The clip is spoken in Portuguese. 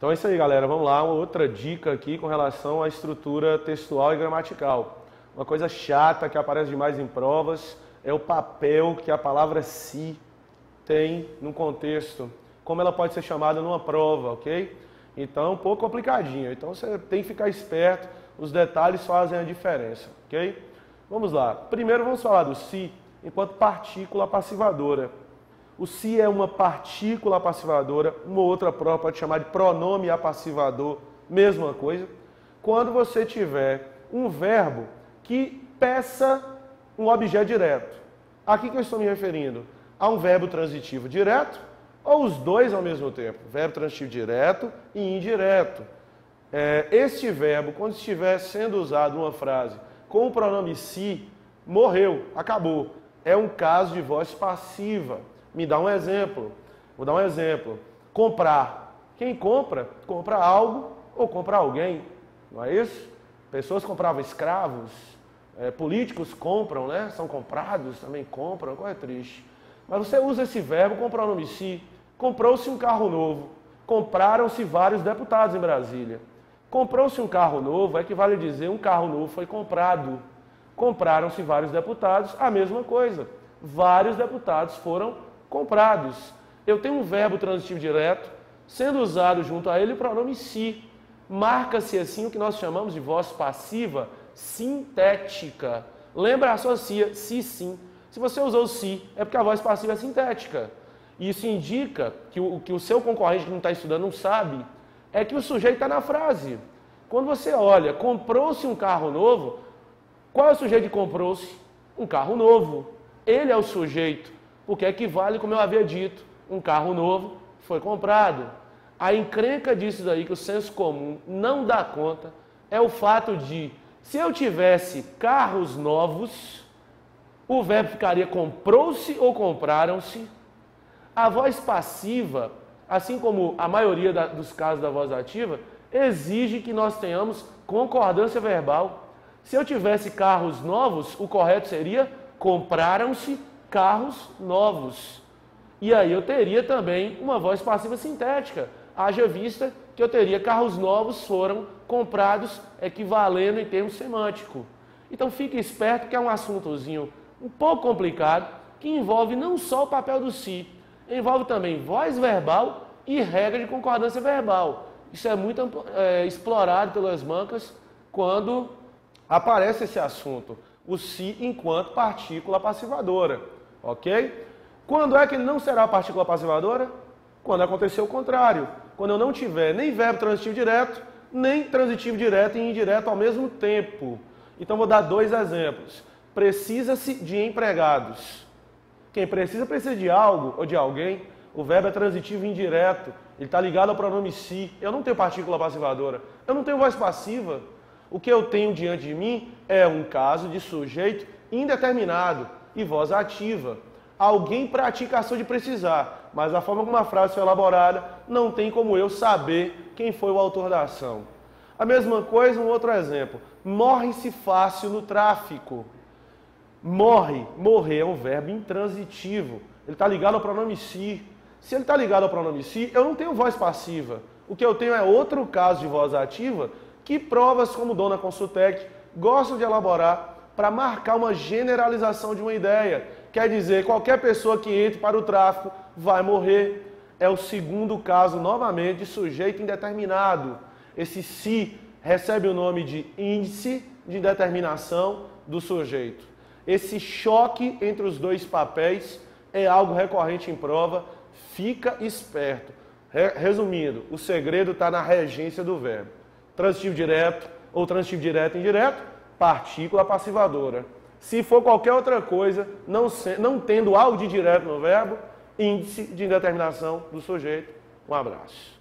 Então é isso aí, galera. Vamos lá, uma outra dica aqui com relação à estrutura textual e gramatical. Uma coisa chata que aparece demais em provas é o papel que a palavra se tem no contexto. Como ela pode ser chamada numa prova, ok? Então é um pouco complicadinho. Então você tem que ficar esperto, os detalhes fazem a diferença, ok? Vamos lá. Primeiro vamos falar do se enquanto partícula passivadora. O se é uma partícula passivadora, uma outra prova pode chamar de pronome apassivador, mesma coisa. Quando você tiver um verbo que peça um objeto direto. Aqui que eu estou me referindo a um verbo transitivo direto ou os dois ao mesmo tempo, verbo transitivo direto e indireto. Este verbo, quando estiver sendo usado numa frase com o pronome se, morreu, acabou. É um caso de voz passiva. Me dá um exemplo. Vou dar um exemplo. Comprar. Quem compra, compra algo ou compra alguém. Não é isso? Pessoas compravam escravos. Políticos compram, né? São comprados, também compram. Qual é triste? Mas você usa esse verbo com o pronome se. Comprou-se um carro novo. Compraram-se vários deputados em Brasília. Comprou-se um carro novo, equivale a dizer um carro novo foi comprado. Compraram-se vários deputados, a mesma coisa. Vários deputados foram comprados. Eu tenho um verbo transitivo direto, sendo usado junto a ele o pronome se. Marca-se assim o que nós chamamos de voz passiva sintética. Lembra, associa se, sim. Se você usou se, é porque a voz passiva é sintética. Isso indica que o seu concorrente que não está estudando não sabe, é que o sujeito está na frase. Quando você olha, comprou-se um carro novo, qual é o sujeito que comprou-se? Um carro novo. Ele é o sujeito, porque equivale, como eu havia dito, um carro novo foi comprado. A encrenca disso daí, que o senso comum não dá conta, é o fato de, se eu tivesse carros novos, o verbo ficaria comprou-se ou compraram-se. A voz passiva, assim como a maioria dos casos da voz ativa, exige que nós tenhamos concordância verbal. Se eu tivesse carros novos, o correto seria compraram-se carros novos. E aí eu teria também uma voz passiva sintética. Haja vista que eu teria carros novos foram comprados, equivalendo em termos semânticos. Então fique esperto que é um assuntozinho um pouco complicado, que envolve não só o papel do se, envolve também voz verbal e regra de concordância verbal. Isso é muito explorado pelas bancas quando aparece esse assunto. O se enquanto partícula passivadora, ok? Quando é que ele não será partícula passivadora? Quando acontecer o contrário. Quando eu não tiver nem verbo transitivo direto, nem transitivo direto e indireto ao mesmo tempo. Então vou dar dois exemplos. Precisa-se de empregados. Quem precisa, precisa de algo ou de alguém. O verbo é transitivo indireto. Ele está ligado ao pronome se. Eu não tenho partícula passivadora. Eu não tenho voz passiva. O que eu tenho diante de mim é um caso de sujeito indeterminado e voz ativa. Alguém pratica a ação de precisar, mas a forma como a frase foi elaborada não tem como eu saber quem foi o autor da ação. A mesma coisa, um outro exemplo. Morre-se fácil no tráfico. Morre, morrer é um verbo intransitivo. Ele está ligado ao pronome se. Se ele está ligado ao pronome se, eu não tenho voz passiva. O que eu tenho é outro caso de voz ativa que provas como Dona Consultec gostam de elaborar para marcar uma generalização de uma ideia. Quer dizer, qualquer pessoa que entre para o tráfico vai morrer. É o segundo caso, novamente, de sujeito indeterminado. Esse se recebe o nome de índice de determinação do sujeito. Esse choque entre os dois papéis é algo recorrente em prova. Fica esperto. Resumindo, o segredo está na regência do verbo. Transitivo direto ou transitivo direto e indireto, partícula passivadora. Se for qualquer outra coisa, não tendo algo de direto no verbo, índice de indeterminação do sujeito. Um abraço.